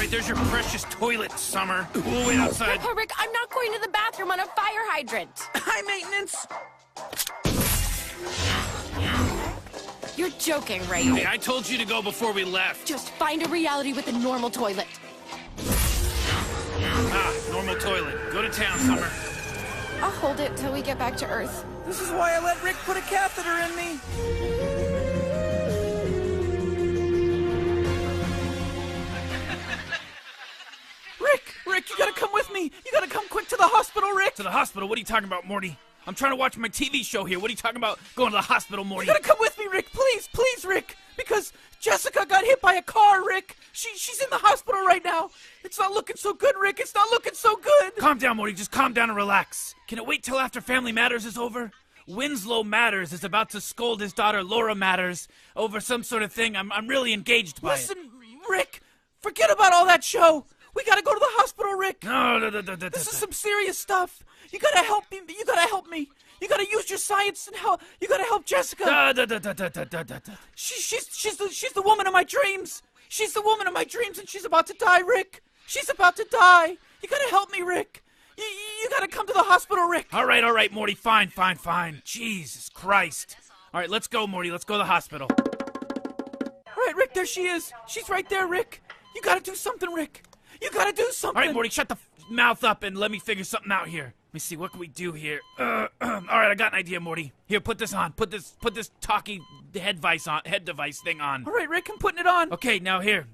right, there's your precious toilet, Summer. We'll wait outside. Rick, I'm not going to the bathroom on a fire hydrant. High maintenance. You're joking, right? Hey, I told you to go before we left. Just find a reality with a normal toilet. Ah, normal toilet. Go to town, Summer. I'll hold it till we get back to Earth. This is why I let Rick put a catheter in me. Rick, you gotta come with me. You gotta come quick to the hospital, Rick. To the hospital? What are you talking about, Morty? I'm trying to watch my TV show here. What are you talking about going to the hospital, Morty? You gotta come with me, Rick. Please, Rick. Because Jessica got hit by a car, Rick. She's in the hospital right now. It's not looking so good, Rick. It's not looking so good. Calm down, Morty. Just calm down and relax. Can it wait till after Family Matters is over? Winslow Matters is about to scold his daughter Laura Matters over some sort of thing. I'm really engaged by it. Listen, Rick, forget about all that show. We gotta go to the hospital, Rick. No. This is some serious stuff. You gotta help me. You gotta help me. You gotta use your science and help. You gotta help Jessica. She's the woman of my dreams. She's the woman of my dreams, and she's about to die, Rick. She's about to die. You gotta help me, Rick. You gotta come to the hospital, Rick. All right, Morty. Fine. Jesus Christ. All right, let's go, Morty. Let's go to the hospital. All right, Rick, there she is. She's right there, Rick. You gotta do something, Rick. You gotta do something. All right, Morty, shut the mouth up and let me figure something out here. Let me see, what can we do here? All right, I got an idea, Morty. Here, put this on. Put this talkie head device thing on. All right, Rick, I'm putting it on. Okay, now here.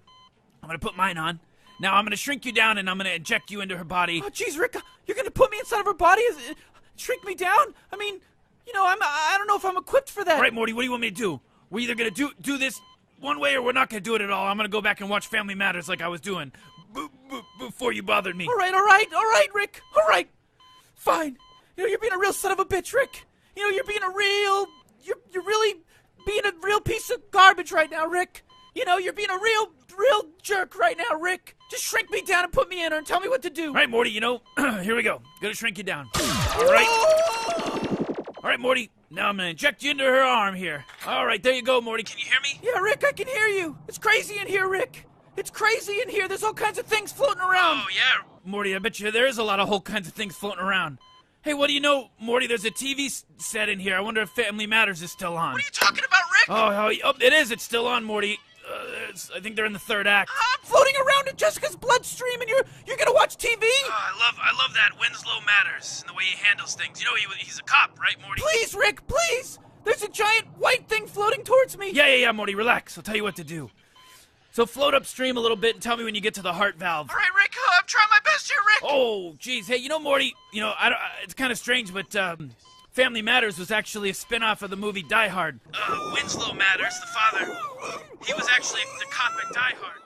I'm gonna put mine on. Now I'm gonna shrink you down and I'm gonna inject you into her body. Oh, jeez, Rick, you're gonna put me inside of her body? Shrink me down? I mean, I don't know if I'm equipped for that. All right, Morty, what do you want me to do? We're either gonna do this one way or we're not gonna do it at all. I'm gonna go back and watch Family Matters like I was doing before you bothered me. All right, Rick. All right. Fine. You're being a real son of a bitch, Rick. You're being you're really being a real piece of garbage right now, Rick. You're being a real jerk right now, Rick. Just shrink me down and put me in her and tell me what to do. All right, Morty, here we go. Gonna shrink you down. All right, Morty. Now I'm gonna inject you into her arm here. All right, there you go, Morty. Can you hear me? Yeah, Rick, I can hear you. It's crazy in here, Rick. It's crazy in here. There's all kinds of things floating around. Oh, yeah, Morty, I bet you there is a lot of whole kinds of things floating around. Hey, what do you know, Morty? There's a TV set in here. I wonder if Family Matters is still on. What are you talking about, Rick? Oh, it is. It's still on, Morty. I think they're in the third act. I'm floating around in Jessica's bloodstream, and you're gonna watch TV? I love that Winslow Matters and the way he handles things. He's a cop, right, Morty? Please, Rick, please. There's a giant white thing floating towards me. Yeah, Morty, relax. I'll tell you what to do. So float upstream a little bit and tell me when you get to the heart valve. All right, Rick, I'm trying my best here, Rick. Oh, geez. Hey, Morty, it's kind of strange, but Family Matters was actually a spin-off of the movie Die Hard. Winslow Matters, the father, he was actually the cop in Die Hard.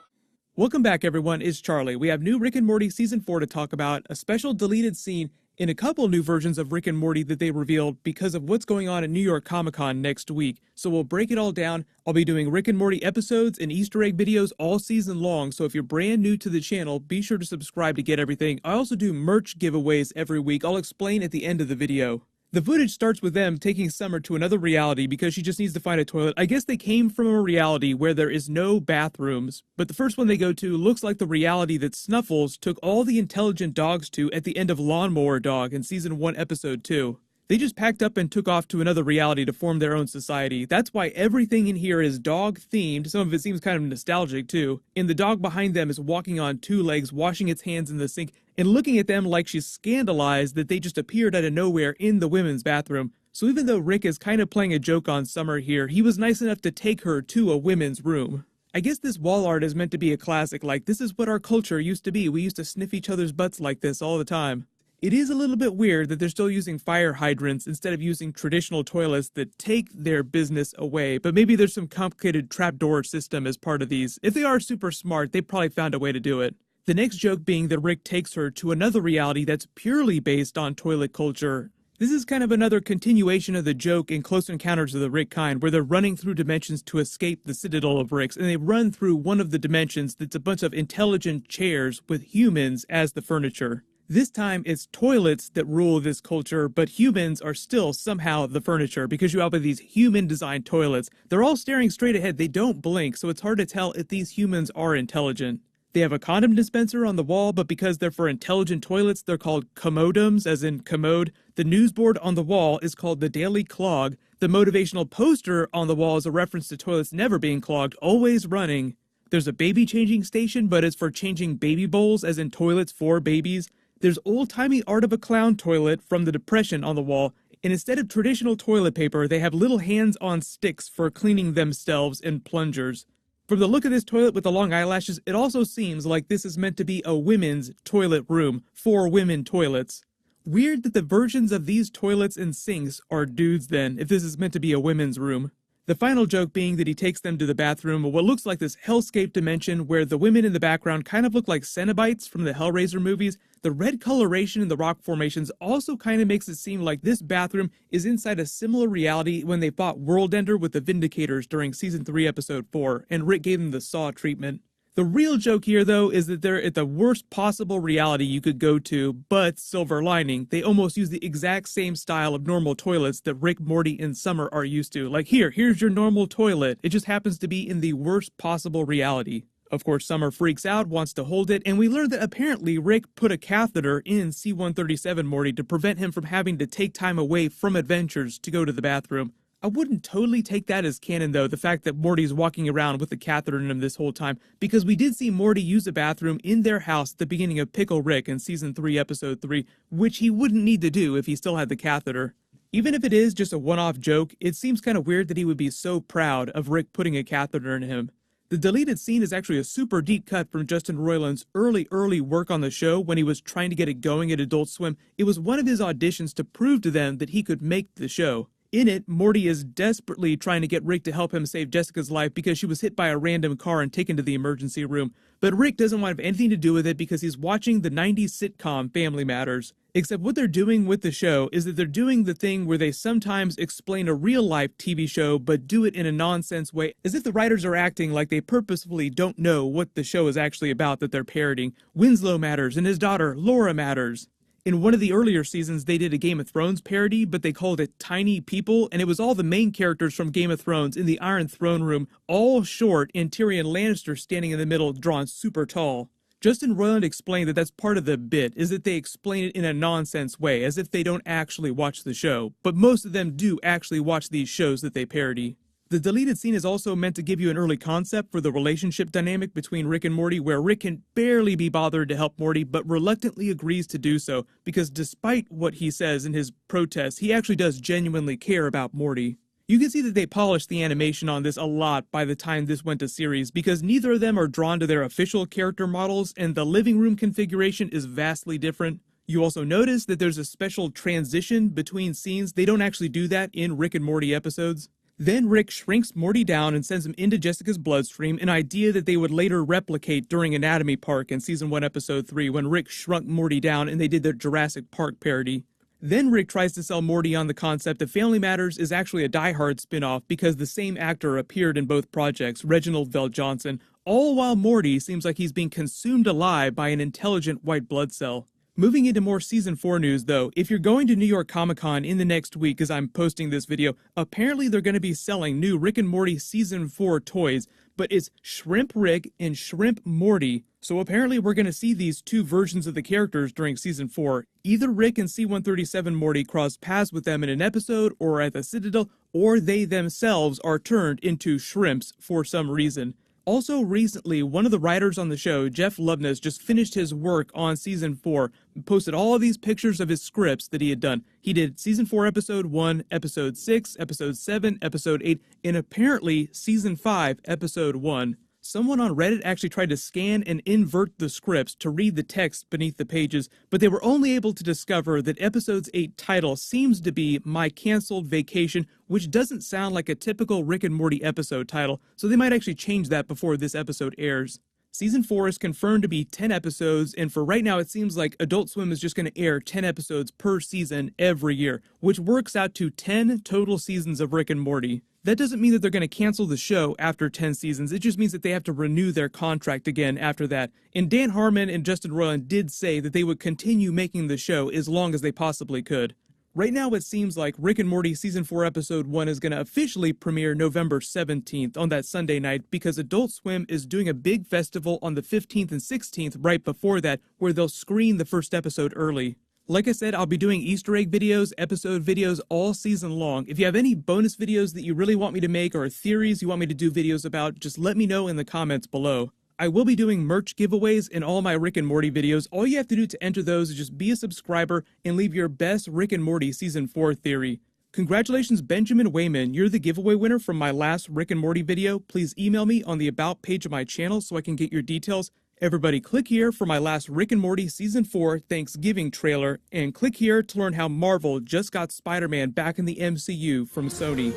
Welcome back, everyone. It's Charlie. We have new Rick and Morty Season 4 to talk about, a special deleted scene in a couple new versions of Rick and Morty that they revealed because of what's going on at New York Comic Con next week. So we'll break it all down. I'll be doing Rick and Morty episodes and Easter egg videos all season long, so if you're brand new to the channel, be sure to subscribe to get everything. I also do merch giveaways every week. I'll explain at the end of the video. The footage starts with them taking Summer to another reality because she just needs to find a toilet. I guess they came from a reality where there is no bathrooms, but the first one they go to looks like the reality that Snuffles took all the intelligent dogs to at the end of Lawnmower Dog in Season 1, Episode 2. They just packed up and took off to another reality to form their own society. That's why everything in here is dog-themed. Some of it seems kind of nostalgic, too. And the dog behind them is walking on two legs, washing its hands in the sink, and looking at them like she's scandalized that they just appeared out of nowhere in the women's bathroom. So even though Rick is kind of playing a joke on Summer here, he was nice enough to take her to a women's room. I guess this wall art is meant to be a classic, like this is what our culture used to be. We used to sniff each other's butts like this all the time. It is a little bit weird that they're still using fire hydrants instead of using traditional toilets that take their business away, but maybe there's some complicated trapdoor system as part of these. If they are super smart, they probably found a way to do it. The next joke being that Rick takes her to another reality that's purely based on toilet culture. This is kind of another continuation of the joke in Close Encounters of the Rick kind, where they're running through dimensions to escape the Citadel of Ricks, and they run through one of the dimensions that's a bunch of intelligent chairs with humans as the furniture. This time, it's toilets that rule this culture, but humans are still somehow the furniture, because you have these human-designed toilets. They're all staring straight ahead. They don't blink, so it's hard to tell if these humans are intelligent. They have a condom dispenser on the wall, but because they're for intelligent toilets, they're called commodums, as in commode. The newsboard on the wall is called the Daily Clog. The motivational poster on the wall is a reference to toilets never being clogged, always running. There's a baby changing station, but it's for changing baby bowls, as in toilets for babies. There's old-timey Art of a Clown toilet from the Depression on the wall, and instead of traditional toilet paper, they have little hands on sticks for cleaning themselves and plungers. From the look of this toilet with the long eyelashes, it also seems like this is meant to be a women's toilet room for women toilets. Weird that the versions of these toilets and sinks are dudes then, if this is meant to be a women's room. The final joke being that he takes them to the bathroom, what looks like this hellscape dimension where the women in the background kind of look like Cenobites from the Hellraiser movies. The red coloration in the rock formations also kind of makes it seem like this bathroom is inside a similar reality when they fought World Ender with the Vindicators during Season 3, Episode 4, and Rick gave them the Saw treatment. The real joke here, though, is that they're at the worst possible reality you could go to, but silver lining, they almost use the exact same style of normal toilets that Rick, Morty, and Summer are used to. Like, here's your normal toilet. It just happens to be in the worst possible reality. Of course, Summer freaks out, wants to hold it, and we learn that apparently Rick put a catheter in C-137 Morty to prevent him from having to take time away from adventures to go to the bathroom. I wouldn't totally take that as canon, though, the fact that Morty's walking around with the catheter in him this whole time, because we did see Morty use a bathroom in their house at the beginning of Pickle Rick in Season 3, Episode 3, which he wouldn't need to do if he still had the catheter. Even if it is just a one-off joke, it seems kind of weird that he would be so proud of Rick putting a catheter in him. The deleted scene is actually a super deep cut from Justin Roiland's early work on the show when he was trying to get it going at Adult Swim. It was one of his auditions to prove to them that he could make the show. In it, Morty is desperately trying to get Rick to help him save Jessica's life because she was hit by a random car and taken to the emergency room. But Rick doesn't want to have anything to do with it because he's watching the 90s sitcom Family Matters. Except what they're doing with the show is that they're doing the thing where they sometimes explain a real-life TV show but do it in a nonsense way, as if the writers are acting like they purposefully don't know what the show is actually about that they're parodying. Winslow Matters and his daughter, Laura Matters. In one of the earlier seasons, they did a Game of Thrones parody, but they called it Tiny People, and it was all the main characters from Game of Thrones in the Iron Throne Room, all short, and Tyrion Lannister standing in the middle, drawn super tall. Justin Roiland explained that that's part of the bit, is that they explain it in a nonsense way, as if they don't actually watch the show, but most of them do actually watch these shows that they parody. The deleted scene is also meant to give you an early concept for the relationship dynamic between Rick and Morty, where Rick can barely be bothered to help Morty, but reluctantly agrees to do so, because despite what he says in his protest, he actually does genuinely care about Morty. You can see that they polished the animation on this a lot by the time this went to series, because neither of them are drawn to their official character models, and the living room configuration is vastly different. You also notice that there's a special transition between scenes. They don't actually do that in Rick and Morty episodes. Then Rick shrinks Morty down and sends him into Jessica's bloodstream, an idea that they would later replicate during Anatomy Park in Season 1, Episode 3, when Rick shrunk Morty down and they did their Jurassic Park parody. Then Rick tries to sell Morty on the concept that Family Matters is actually a Die Hard spin-off because the same actor appeared in both projects, Reginald VelJohnson, all while Morty seems like he's being consumed alive by an intelligent white blood cell. Moving into more Season 4 news, though, if you're going to New York Comic Con in the next week as I'm posting this video, apparently they're going to be selling new Rick and Morty Season 4 toys, but it's Shrimp Rick and Shrimp Morty. So apparently we're going to see these two versions of the characters during Season 4. Either Rick and C-137 Morty cross paths with them in an episode or at the Citadel, or they themselves are turned into shrimps for some reason. Also recently, one of the writers on the show, Jeff Loveness, just finished his work on Season 4, posted all of these pictures of his scripts that he had done. He did Season 4, Episode 1, Episode 6, Episode 7, Episode 8, and apparently Season 5, Episode 1. Someone on Reddit actually tried to scan and invert the scripts to read the text beneath the pages, but they were only able to discover that Episode 8 title seems to be My Canceled Vacation, which doesn't sound like a typical Rick and Morty episode title, so they might actually change that before this episode airs. Season 4 is confirmed to be 10 episodes, and for right now it seems like Adult Swim is just going to air 10 episodes per season every year, which works out to 10 total seasons of Rick and Morty. That doesn't mean that they're going to cancel the show after 10 seasons, it just means that they have to renew their contract again after that. And Dan Harmon and Justin Roiland did say that they would continue making the show as long as they possibly could. Right now, it seems like Rick and Morty Season 4 Episode 1 is going to officially premiere November 17th on that Sunday night because Adult Swim is doing a big festival on the 15th and 16th right before that where they'll screen the first episode early. Like I said, I'll be doing Easter egg videos, episode videos all season long. If you have any bonus videos that you really want me to make or theories you want me to do videos about, just let me know in the comments below. I will be doing merch giveaways in all my Rick and Morty videos. All you have to do to enter those is just be a subscriber and leave your best Rick and Morty Season 4 theory. Congratulations, Benjamin Wayman. You're the giveaway winner from my last Rick and Morty video. Please email me on the About page of my channel so I can get your details. Everybody click here for my last Rick and Morty Season 4 Thanksgiving trailer, and click here to learn how Marvel just got Spider-Man back in the MCU from Sony.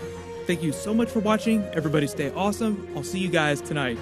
Thank you so much for watching. Everybody stay awesome. I'll see you guys tonight.